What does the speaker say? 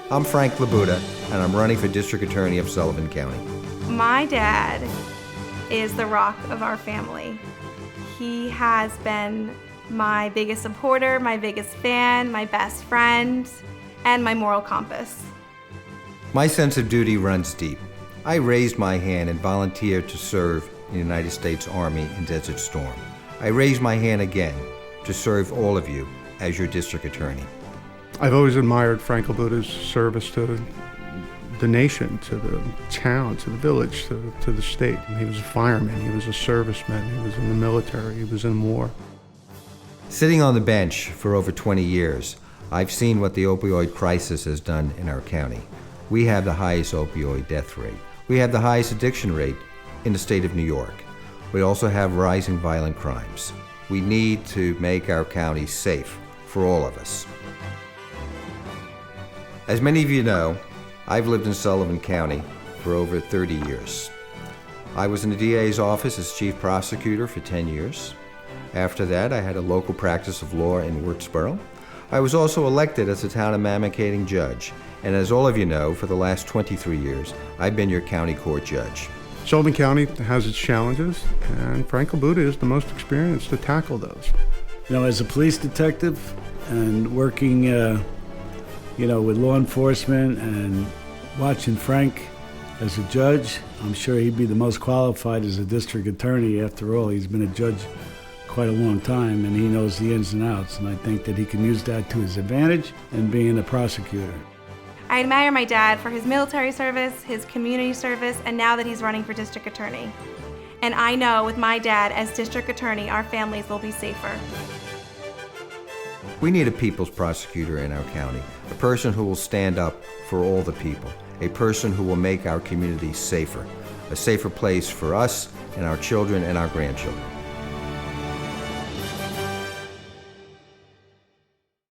I'm Frank LaBuda, and I'm running for District Attorney of Sullivan County. My dad is the rock of our family. He has been my biggest supporter, my biggest fan, my best friend, and my moral compass. My sense of duty runs deep. I raised my hand and volunteered to serve in the United States Army in Desert Storm. I raise my hand again to serve all of you as your district attorney. I've always admired Frank LaBuda's service to the nation, to the town, to the village, to the state. He was a fireman, he was a serviceman, he was in the military, he was in war. Sitting on the bench for over 20 years, I've seen what the opioid crisis has done in our county. We have the highest opioid death rate. We have the highest addiction rate in the state of New York. We also have rising violent crimes. We need to make our county safe for all of us. As many of you know, I've lived in Sullivan County for over 30 years. I was in the DA's office as chief prosecutor for 10 years. After that, I had a local practice of law in Würzboro. I was also elected as a town of Mamakating judge, and as all of you know, for the last 23 years, I've been your county court judge. Sullivan County has its challenges, and Frank LaBuda is the most experienced to tackle those. You know, as a police detective and working with law enforcement and watching Frank as a judge, I'm sure he'd be the most qualified as a district attorney. After all, he's been a judge quite a long time and he knows the ins and outs, and I think that he can use that to his advantage in being a prosecutor. I admire my dad for his military service, his community service, and now that he's running for district attorney. And I know with my dad as district attorney, our families will be safer. We need a people's prosecutor in our county, a person who will stand up for all the people, a person who will make our community safer, a safer place for us and our children and our grandchildren.